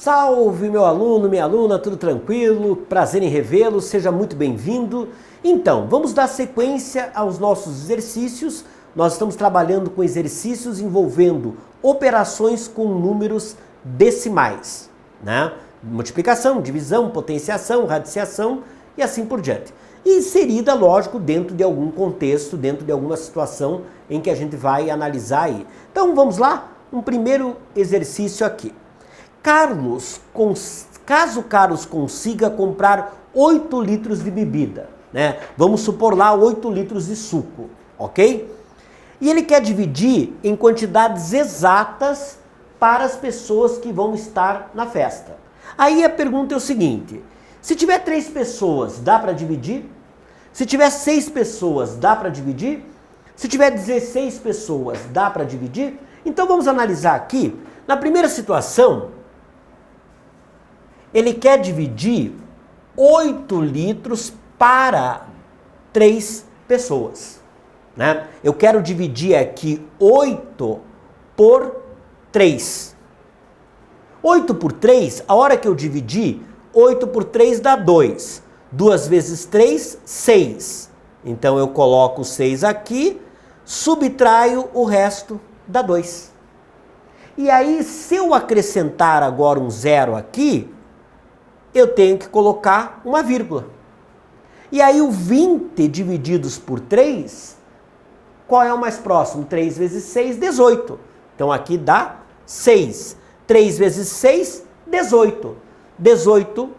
Salve meu aluno, minha aluna, tudo tranquilo? Prazer em revê-lo, seja muito bem-vindo. Então, vamos dar sequência aos nossos exercícios. Nós estamos trabalhando com exercícios envolvendo operações com números decimais, né? Multiplicação, divisão, potenciação, radiciação e assim por diante. E inserida, lógico, dentro de algum contexto, dentro de alguma situação em que a gente vai analisar aí. Então, vamos lá? Um primeiro exercício aqui. Caso Carlos consiga comprar 8 litros de bebida, né? Vamos supor lá 8 litros de suco, ok? E ele quer dividir em quantidades exatas para as pessoas que vão estar na festa. Aí a pergunta é o seguinte, se tiver 3 pessoas, dá para dividir? Se tiver 6 pessoas, dá para dividir? Se tiver 16 pessoas, dá para dividir? Então vamos analisar aqui. Na primeira situação, ele quer dividir 8 litros para 3 pessoas, né? Eu quero dividir aqui 8 por 3. 8 por 3, a hora que eu dividir, 8 por 3 dá 2. 2 vezes 3, 6. Então eu coloco 6 aqui, subtraio o resto, dá 2. E aí, se eu acrescentar agora um zero aqui, eu tenho que colocar uma vírgula. E aí o 20 divididos por 3, qual é o mais próximo? 3 vezes 6, 18. Então aqui dá 6. 3 vezes 6, 18. 18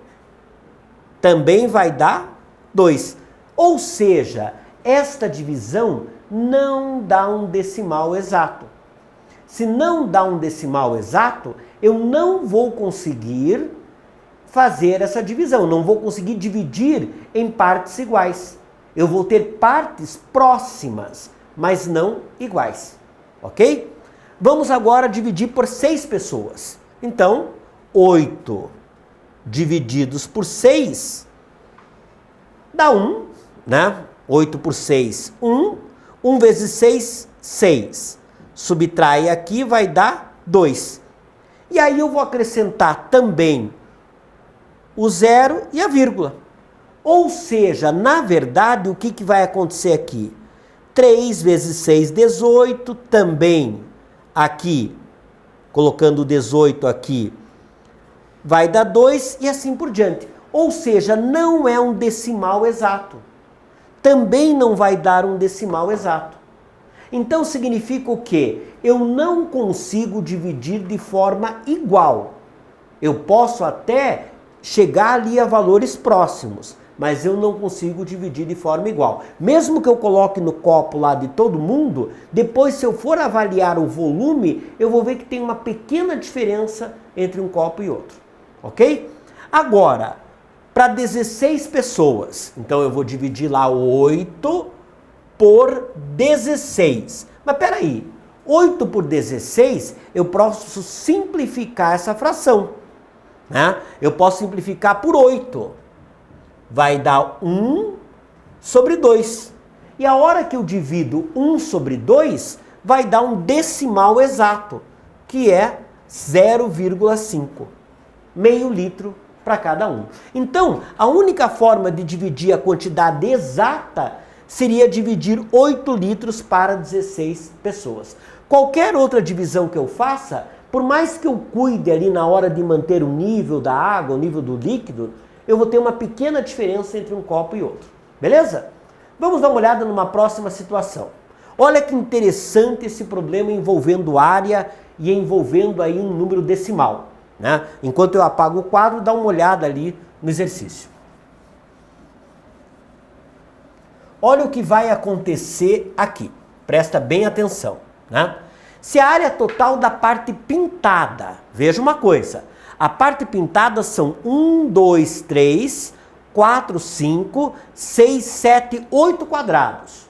também vai dar 2. Ou seja, esta divisão não dá um decimal exato. Se não dá um decimal exato, eu não vou conseguir fazer essa divisão, não vou conseguir dividir em partes iguais. Eu vou ter partes próximas, mas não iguais, ok? Vamos agora dividir por 6 pessoas. Então, 8 divididos por 6 dá 1, né? 8 por 6, 1. 1 vezes 6, 6. Subtrai aqui, vai dar 2. E aí eu vou acrescentar também o zero e a vírgula. Ou seja, na verdade, o que vai acontecer aqui? 3 vezes 6, 18, também aqui, colocando o 18 aqui, vai dar 2 e assim por diante. Ou seja, não é um decimal exato. Também não vai dar um decimal exato. Então significa o quê? Eu não consigo dividir de forma igual. Eu posso até chegar ali a valores próximos, mas eu não consigo dividir de forma igual. Mesmo que eu coloque no copo lá de todo mundo, depois se eu for avaliar o volume, eu vou ver que tem uma pequena diferença entre um copo e outro, ok? Agora, para 16 pessoas, então eu vou dividir lá 8 por 16. Mas peraí, 8 por 16, eu posso simplificar essa fração, né? Eu posso simplificar por 8. Vai dar 1 sobre 2. E a hora que eu divido 1 sobre 2, vai dar um decimal exato, que é 0,5. Meio litro para cada um. Então, a única forma de dividir a quantidade exata seria dividir 8 litros para 16 pessoas. Qualquer outra divisão que eu faça, por mais que eu cuide ali na hora de manter o nível da água, o nível do líquido, eu vou ter uma pequena diferença entre um copo e outro. Beleza? Vamos dar uma olhada numa próxima situação. Olha que interessante esse problema envolvendo área e envolvendo aí um número decimal, né? Enquanto eu apago o quadro, dá uma olhada ali no exercício. Olha o que vai acontecer aqui. Presta bem atenção, né? Se a área total da parte pintada, veja uma coisa, a parte pintada são 1, 2, 3, 4, 5, 6, 7, 8 quadrados.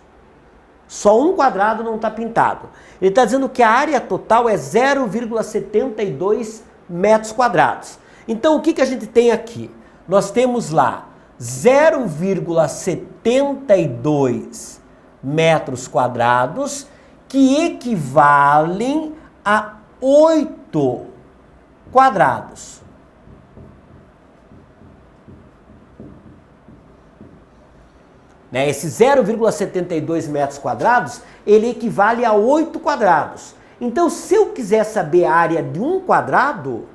Só um quadrado não está pintado. Ele está dizendo que a área total é 0,72 metros quadrados. Então o que a gente tem aqui? Nós temos lá 0,72 metros quadrados que equivalem a 8 quadrados. né? Esse 0,72 metros quadrados, ele equivale a 8 quadrados. Então, se eu quiser saber a área de um quadrado,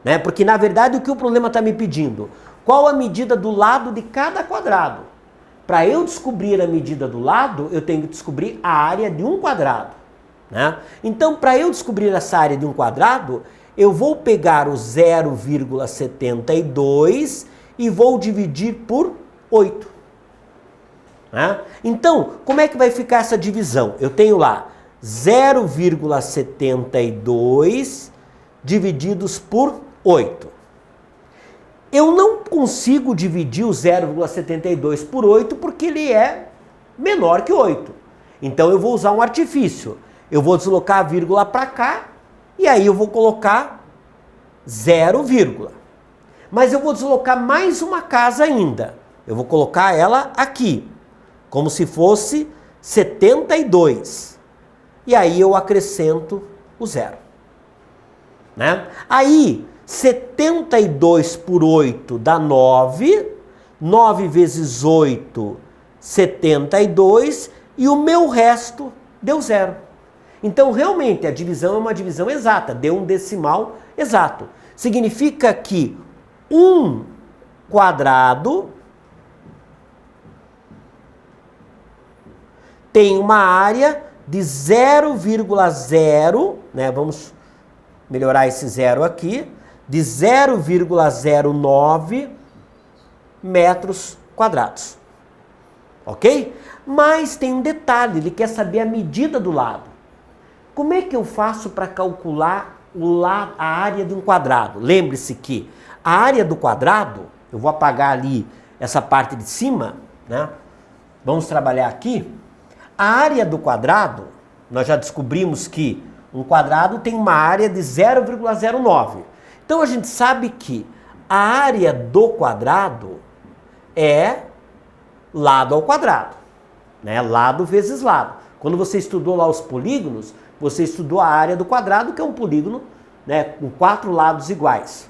né? Porque na verdade o que o problema está me pedindo? Qual a medida do lado de cada quadrado? Para eu descobrir a medida do lado, eu tenho que descobrir a área de um quadrado, né? Então, para eu descobrir essa área de um quadrado, eu vou pegar o 0,72 e vou dividir por 8. Né? Então, como é que vai ficar essa divisão? Eu tenho lá 0,72 divididos por 8. Eu não consigo dividir o 0,72 por 8 porque ele é menor que 8. Então eu vou usar um artifício. Eu vou deslocar a vírgula para cá e aí eu vou colocar 0, mas eu vou deslocar mais uma casa ainda. Eu vou colocar ela aqui, como se fosse 72. E aí eu acrescento o 0. Né? Aí, 72 por 8 dá 9. 9 vezes 8, 72. E o meu resto deu 0. Então, realmente, a divisão é uma divisão exata. Deu um decimal exato. Significa que 1 quadrado tem uma área de 0,0, né? Vamos melhorar esse 0 aqui, de 0,09 metros quadrados. Ok? Mas tem um detalhe, ele quer saber a medida do lado. Como é que eu faço para calcular a área de um quadrado? Lembre-se que a área do quadrado, eu vou apagar ali essa parte de cima, né? Vamos trabalhar aqui. A área do quadrado, nós já descobrimos que um quadrado tem uma área de 0,09. Então a gente sabe que a área do quadrado é lado ao quadrado, né? Lado vezes lado. Quando você estudou lá os polígonos, você estudou a área do quadrado, que é um polígono, né, com 4 lados iguais.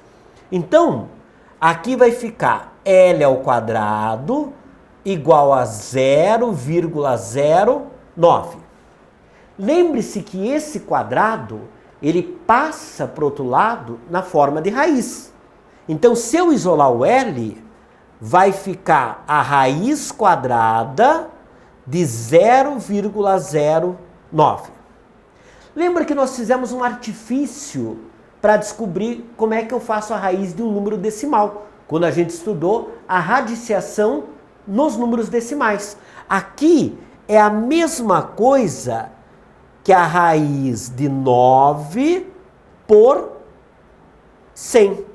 Então, aqui vai ficar L ao quadrado igual a 0,09. Lembre-se que esse quadrado, ele passa para o outro lado na forma de raiz. Então, se eu isolar o L, vai ficar a raiz quadrada de 0,09. Lembra que nós fizemos um artifício para descobrir como é que eu faço a raiz de um número decimal, quando a gente estudou a radiciação nos números decimais. Aqui é a mesma coisa que a raiz de 9 por 100.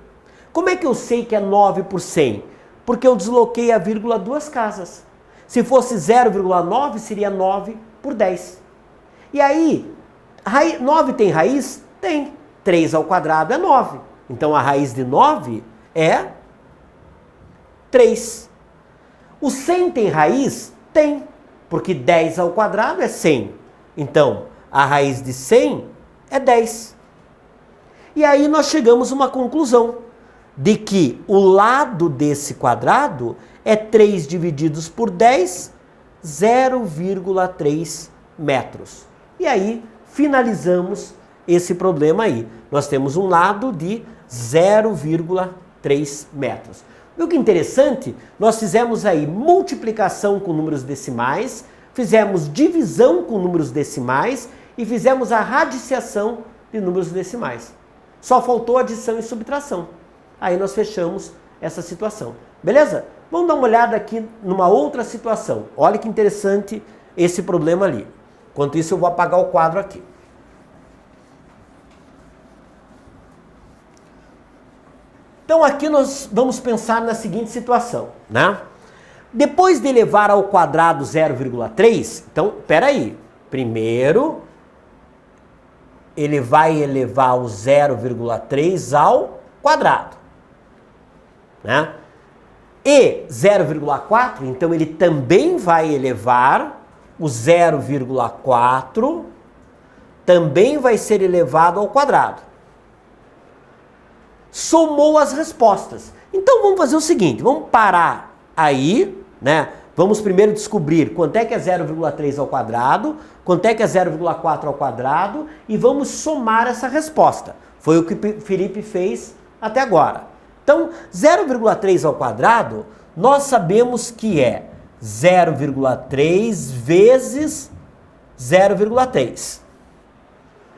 Como é que eu sei que é 9 por 100? Porque eu desloquei a vírgula 2 casas. Se fosse 0,9, seria 9 por 10. E aí, 9 tem raiz? Tem. 3 ao quadrado é 9. Então a raiz de 9 é 3. O 100 tem raiz? Tem. Porque 10 ao quadrado é 100. Então, a raiz de 100 é 10. E aí nós chegamos a uma conclusão de que o lado desse quadrado é 3 divididos por 10, 0,3 metros. E aí finalizamos esse problema aí. Nós temos um lado de 0,3 metros. Viu que interessante? Nós fizemos aí multiplicação com números decimais, fizemos divisão com números decimais e fizemos a radiciação de números decimais. Só faltou adição e subtração. Aí nós fechamos essa situação. Beleza? Vamos dar uma olhada aqui numa outra situação. Olha que interessante esse problema ali. Enquanto isso eu vou apagar o quadro aqui. Então aqui nós vamos pensar na seguinte situação, né? Depois de elevar ao quadrado 0,3, então, peraí. Primeiro, ele vai elevar o 0,3 ao quadrado, né? E 0,4, então ele também vai elevar o 0,4, também vai ser elevado ao quadrado. Somou as respostas. Então vamos fazer o seguinte, vamos parar aí, né? Vamos primeiro descobrir quanto é que é 0,3 ao quadrado, quanto é que é 0,4 ao quadrado e vamos somar essa resposta. Foi o que o Felipe fez até agora. Então, 0,3 ao quadrado, nós sabemos que é 0,3 vezes 0,3.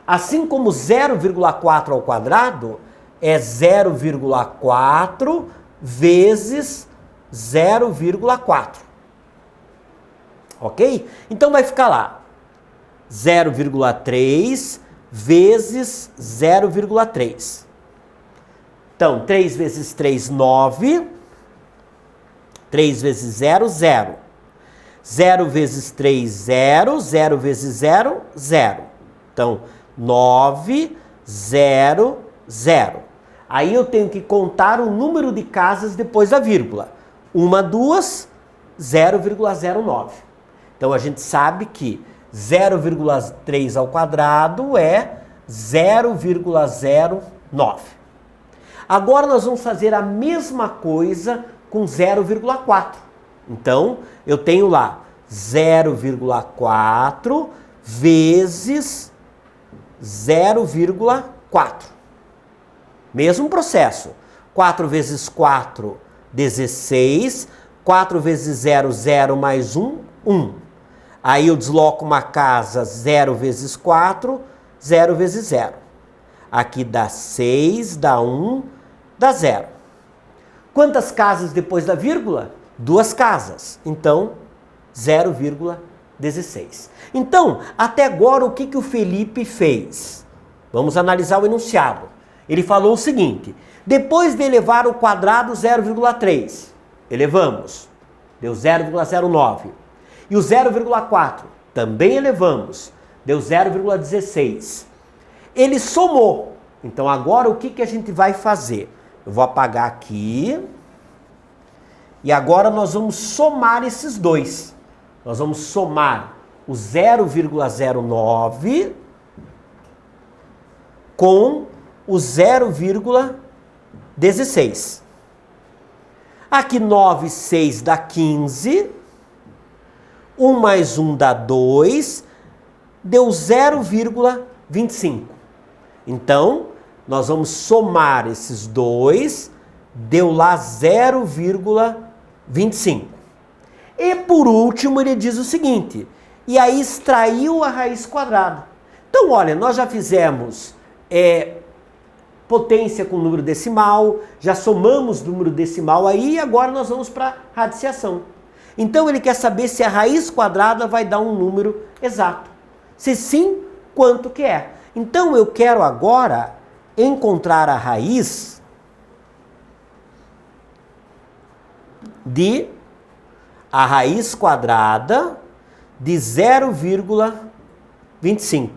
Assim como 0,4 ao quadrado é 0,4 vezes 0,4. Ok? Então vai ficar lá 0,3 vezes 0,3. Então, 3 vezes 3, 9. 3 vezes 0, 0. 0 vezes 3, 0. 0 vezes 0, 0. Então, 9, 0, 0. Aí eu tenho que contar o número de casas depois da vírgula. 1, 2, 0,09. Então, a gente sabe que 0,3 ao quadrado é 0,09. Agora nós vamos fazer a mesma coisa com 0,4. Então, eu tenho lá 0,4 vezes 0,4. Mesmo processo. 4 vezes 4, 16. 4 vezes 0, 0 mais 1, 1. Aí eu desloco uma casa 0 vezes 4, 0 vezes 0. Aqui dá 6, dá 1, dá 0. Quantas casas depois da vírgula? 2 casas. Então, 0,16. Então, até agora, o que o Felipe fez? Vamos analisar o enunciado. Ele falou o seguinte: depois de elevar ao quadrado 0,3, elevamos, deu 0,09. E o 0,4 também elevamos, deu 0,16. Ele somou. Então agora o que a gente vai fazer? Eu vou apagar aqui. E agora nós vamos somar esses dois. Nós vamos somar o 0,09 com o 0,16. Aqui 9, 6 dá 15. 1 mais 1 dá 2. Deu 0,25. Então, nós vamos somar esses dois. Deu lá 0,25. E por último, ele diz o seguinte: e aí extraiu a raiz quadrada. Então, olha, nós já fizemos potência com número decimal, já somamos número decimal aí, e agora nós vamos para radiciação. Então, ele quer saber se a raiz quadrada vai dar um número exato. Se sim, quanto que é. Então, eu quero agora encontrar a raiz quadrada de 0,25.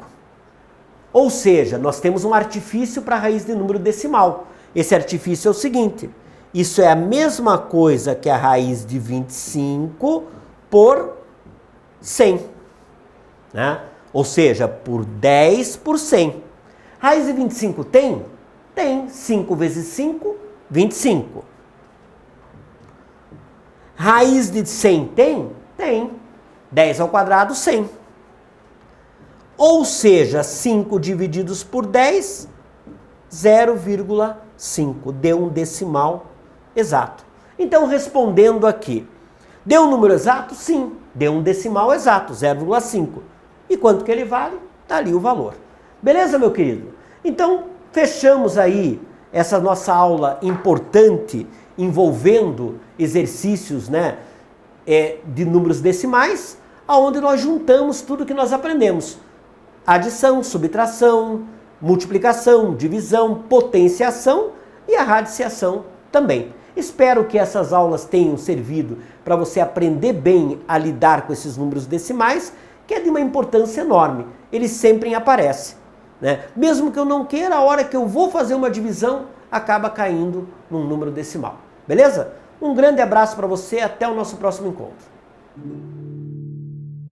Ou seja, nós temos um artifício para a raiz de número decimal. Esse artifício é o seguinte: isso é a mesma coisa que a raiz de 25 por 100. Né? Ou seja, por 10 por 100. Raiz de 25 tem? Tem. 5 vezes 5, 25. Raiz de 100 tem? Tem. 10 ao quadrado, 100. Ou seja, 5 divididos por 10, 0,5. Deu um decimal exato. Então, respondendo aqui, deu um número exato? Sim. Deu um decimal exato, 0,5. E quanto que ele vale? Está ali o valor. Beleza, meu querido? Então, fechamos aí essa nossa aula importante envolvendo exercícios, né, de números decimais, onde nós juntamos tudo que nós aprendemos. Adição, subtração, multiplicação, divisão, potenciação e a radiciação também. Espero que essas aulas tenham servido para você aprender bem a lidar com esses números decimais, que é de uma importância enorme. Eles sempre aparecem, né? Mesmo que eu não queira, a hora que eu vou fazer uma divisão, acaba caindo num número decimal. Beleza? Um grande abraço para você, até o nosso próximo encontro.